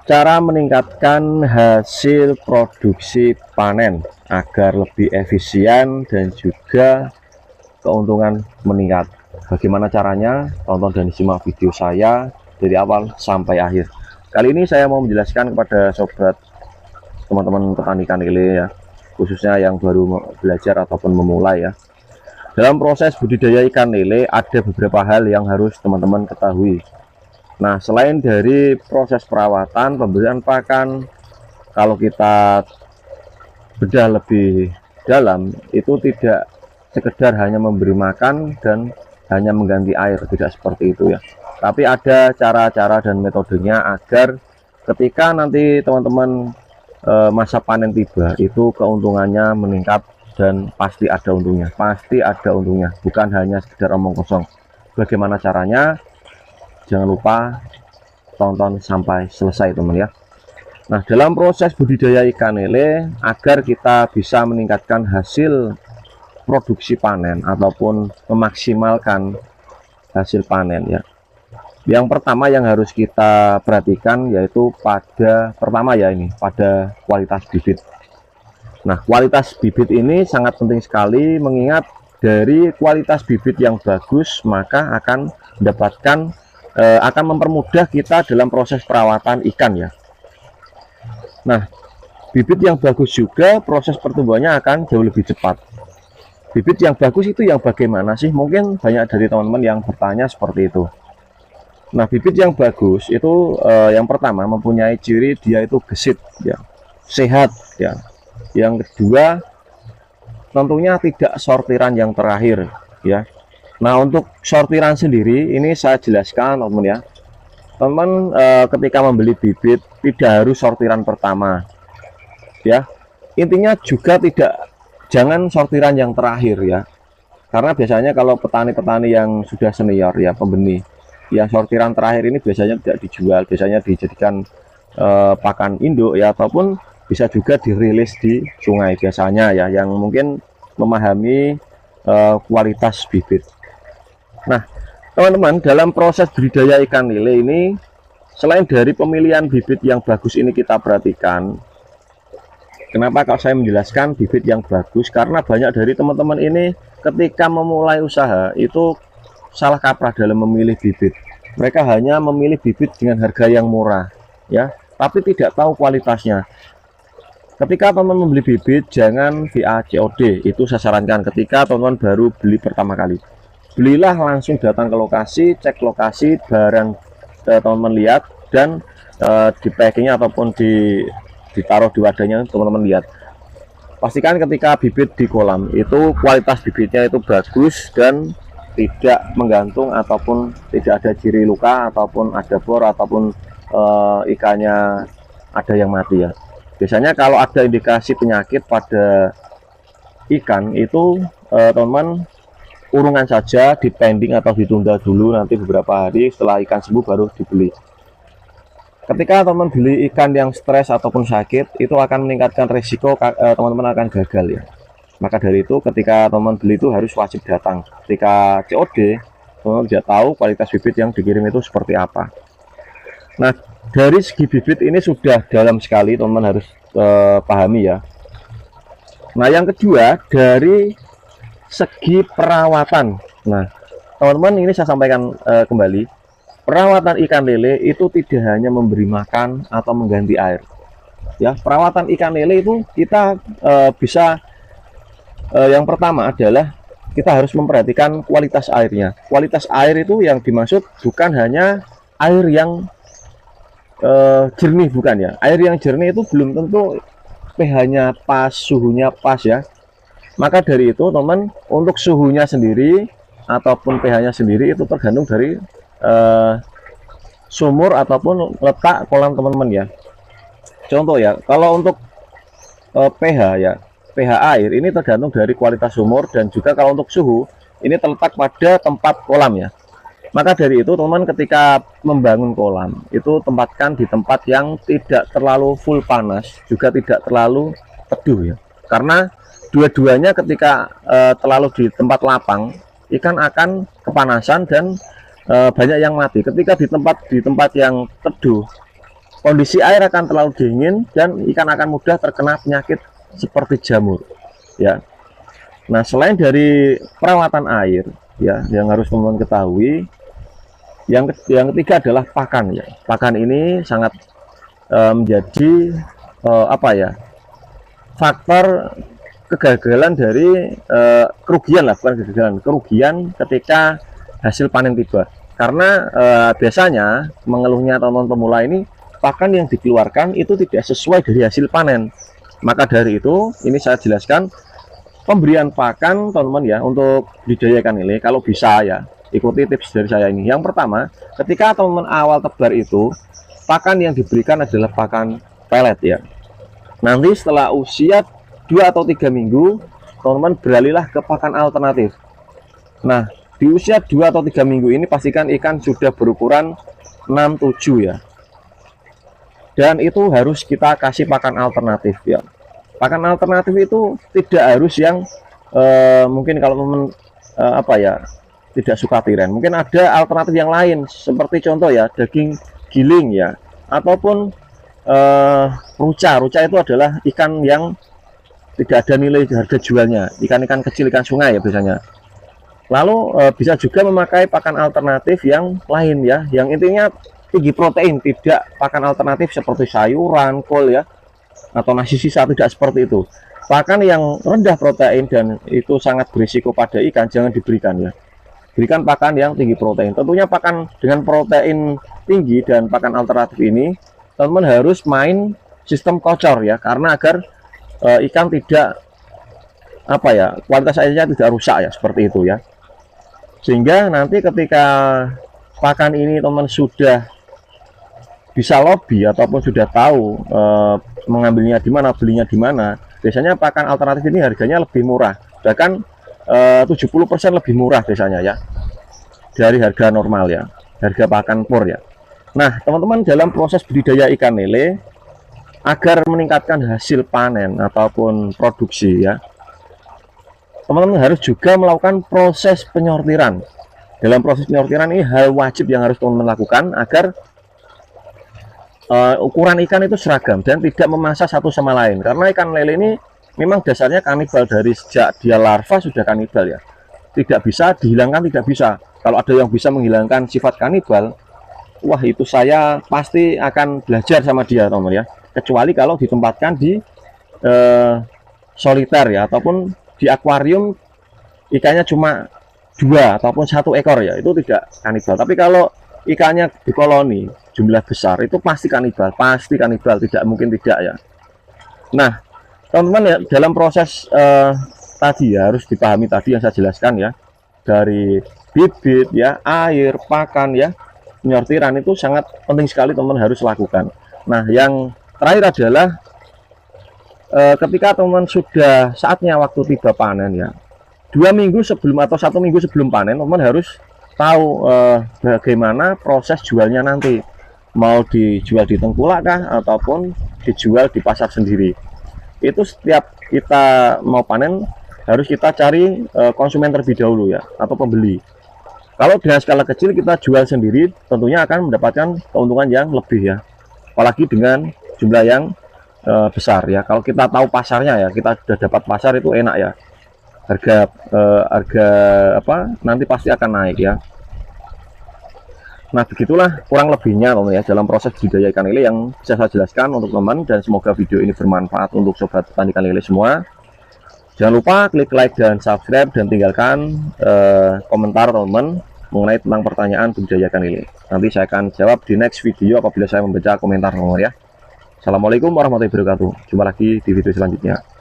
Cara meningkatkan hasil produksi panen agar lebih efisien dan juga keuntungan meningkat. Bagaimana caranya? Tonton dan simak video saya dari awal sampai akhir. Kali ini saya mau menjelaskan kepada sobat teman-teman petani ikan lele ya, khususnya yang baru belajar ataupun memulai ya. Dalam proses budidaya ikan lele ada beberapa hal yang harus teman-teman ketahui. Nah, selain dari proses perawatan, pemberian pakan, kalau kita bedah lebih dalam, itu tidak sekedar hanya memberi makan dan hanya mengganti air, tidak seperti itu ya. Tapi ada cara-cara dan metodenya agar ketika nanti teman-teman masa panen tiba, itu keuntungannya meningkat dan pasti ada untungnya. Pasti ada untungnya, bukan hanya sekedar omong kosong. Bagaimana caranya? Jangan lupa tonton sampai selesai teman ya. Nah, dalam proses budidaya ikan lele agar kita bisa meningkatkan hasil produksi panen ataupun memaksimalkan hasil panen ya, yang pertama yang harus kita perhatikan yaitu pada kualitas bibit. Nah, kualitas bibit ini sangat penting sekali, mengingat dari kualitas bibit yang bagus maka akan mendapatkan akan mempermudah kita dalam proses perawatan ikan ya. Nah, bibit yang bagus juga proses pertumbuhannya akan jauh lebih cepat. Bibit yang bagus itu yang bagaimana sih? Mungkin banyak dari teman-teman yang bertanya seperti itu. Nah, bibit yang bagus itu yang pertama mempunyai ciri dia itu gesit ya, sehat ya. Yang kedua tentunya tidak sortiran yang terakhir ya. Nah, untuk sortiran sendiri ini saya jelaskan teman-teman ya. Teman ketika membeli bibit tidak harus sortiran pertama ya. Intinya juga jangan sortiran yang terakhir ya. Karena biasanya kalau petani-petani yang sudah senior ya, pembenih, yang sortiran terakhir ini biasanya tidak dijual, biasanya dijadikan pakan induk ya, ataupun bisa juga dirilis di sungai biasanya ya, yang mungkin memahami kualitas bibit. Nah, teman-teman, dalam proses budidaya ikan lele ini, selain dari pemilihan bibit yang bagus ini kita perhatikan. Kenapa kalau saya menjelaskan bibit yang bagus? Karena banyak dari teman-teman ini ketika memulai usaha itu salah kaprah dalam memilih bibit. Mereka hanya memilih bibit dengan harga yang murah ya, tapi tidak tahu kualitasnya. Ketika teman-teman membeli bibit, jangan via COD. Itu saya sarankan ketika teman-teman baru beli pertama kali. Belilah langsung datang ke lokasi, cek lokasi barang teman-teman lihat, dan di packingnya ataupun ditaruh di wadahnya teman-teman lihat. Pastikan ketika bibit di kolam itu kualitas bibitnya itu bagus dan tidak menggantung ataupun tidak ada ciri luka ataupun ada bor ataupun ikannya ada yang mati ya. Biasanya kalau ada indikasi penyakit pada ikan itu teman-teman urungan saja, dipending atau ditunda dulu, nanti beberapa hari setelah ikan sembuh baru dibeli. Ketika teman beli ikan yang stres ataupun sakit, itu akan meningkatkan risiko teman-teman akan gagal ya. Maka dari itu ketika teman beli itu harus wajib datang. Ketika COD, teman-teman tidak tahu kualitas bibit yang dikirim itu seperti apa. Nah, dari segi bibit ini sudah dalam sekali, teman-teman harus pahami ya. Nah, yang kedua dari segi perawatan. Nah, teman-teman, ini saya sampaikan kembali, perawatan ikan lele itu tidak hanya memberi makan atau mengganti air ya. Perawatan ikan lele itu kita bisa yang pertama adalah kita harus memperhatikan kualitas airnya. Kualitas air itu yang dimaksud bukan hanya air yang jernih, bukan ya. Air yang jernih itu belum tentu pH-nya pas, suhunya pas ya. Maka dari itu teman, untuk suhunya sendiri ataupun pH-nya sendiri itu tergantung dari sumur ataupun letak kolam teman-teman ya. Contoh ya, kalau untuk pH ya, pH air ini tergantung dari kualitas sumur, dan juga kalau untuk suhu ini terletak pada tempat kolam ya. Maka dari itu teman-teman ketika membangun kolam itu tempatkan di tempat yang tidak terlalu full panas, juga tidak terlalu teduh ya. Karena dua-duanya ketika terlalu di tempat lapang, ikan akan kepanasan dan banyak yang mati. Ketika di tempat yang teduh kondisi air akan terlalu dingin dan ikan akan mudah terkena penyakit seperti jamur ya. Nah, selain dari perawatan air ya yang harus teman-teman ketahui, yang ketiga adalah pakan ya. Pakan ini sangat menjadi apa ya, faktor kegagalan dari kerugian lah, bukan kegagalan, kerugian ketika hasil panen tiba. Karena biasanya mengeluhnya teman-teman pemula ini, pakan yang dikeluarkan itu tidak sesuai dari hasil panen. Maka dari itu ini saya jelaskan pemberian pakan teman-teman ya untuk budidaya ikan lele. Kalau bisa ya ikuti tips dari saya ini. Yang pertama, ketika teman-teman awal tebar itu, pakan yang diberikan adalah pakan pelet ya. Nanti setelah usia 2 atau 3 minggu, teman-teman beralihlah ke pakan alternatif. Nah, di usia 2 atau 3 minggu ini pastikan ikan sudah berukuran 6-7 ya. Dan itu harus kita kasih pakan alternatif ya. Pakan alternatif itu tidak harus yang mungkin kalau teman apa ya, tidak suka tiren, mungkin ada alternatif yang lain seperti contoh ya daging giling ya, ataupun ruca itu adalah ikan yang tidak ada nilai harga jualnya, ikan-ikan kecil, ikan sungai ya biasanya. Lalu bisa juga memakai pakan alternatif yang lain ya, yang intinya tinggi protein, tidak pakan alternatif seperti sayuran, kol ya, atau nasi sisa, tidak seperti itu. Pakan yang rendah protein dan itu sangat berisiko pada ikan jangan diberikan ya. Berikan pakan yang tinggi protein. Tentunya pakan dengan protein tinggi dan pakan alternatif ini teman-teman harus main sistem kocor ya, karena agar ikan tidak apa ya, kualitas airnya tidak rusak ya, seperti itu ya. Sehingga nanti ketika pakan ini teman sudah bisa lobby ataupun sudah tahu mengambilnya di mana, belinya di mana, biasanya pakan alternatif ini harganya lebih murah, bahkan 70% lebih murah biasanya ya dari harga normal ya, harga pakan pur ya. Nah teman-teman, dalam proses budidaya ikan lele agar meningkatkan hasil panen ataupun produksi ya, teman-teman harus juga melakukan proses penyortiran. Dalam proses penyortiran ini hal wajib yang harus teman-teman lakukan agar ukuran ikan itu seragam dan tidak memaksa satu sama lain, karena ikan lele ini memang dasarnya kanibal. Dari sejak dia larva sudah kanibal ya, tidak bisa dihilangkan, tidak bisa. Kalau ada yang bisa menghilangkan sifat kanibal, wah itu saya pasti akan belajar sama dia teman-teman ya, kecuali kalau ditempatkan di soliter ya, ataupun di akuarium ikannya cuma 2 ataupun 1 ekor ya, itu tidak kanibal. Tapi kalau ikannya di koloni jumlah besar, itu pasti kanibal, tidak mungkin tidak ya. Nah teman-teman ya, dalam proses tadi ya harus dipahami tadi yang saya jelaskan ya, dari bibit ya, air, pakan ya, penyortiran itu sangat penting sekali teman-teman harus lakukan. Nah yang terakhir adalah ketika teman-teman sudah saatnya waktu tiba panen ya, 2 minggu sebelum atau 1 minggu sebelum panen, teman-teman harus tahu bagaimana proses jualnya nanti, mau dijual di tengkulak kah ataupun dijual di pasar sendiri. Itu setiap kita mau panen harus kita cari konsumen terlebih dahulu ya, atau pembeli. Kalau dengan skala kecil kita jual sendiri, tentunya akan mendapatkan keuntungan yang lebih ya, apalagi dengan jumlah yang besar ya. Kalau kita tahu pasarnya ya, kita sudah dapat pasar, itu enak ya, harga apa nanti pasti akan naik ya. Nah begitulah kurang lebihnya teman ya dalam proses budidaya ikan lele yang bisa saya jelaskan untuk teman, dan semoga video ini bermanfaat untuk sobat petani ikan lele semua. Jangan lupa klik like dan subscribe, dan tinggalkan komentar teman mengenai tentang pertanyaan budidaya ikan lele. Nanti saya akan jawab di next video apabila saya membaca komentar teman ya. Assalamualaikum warahmatullahi wabarakatuh. Jumpa lagi di video selanjutnya.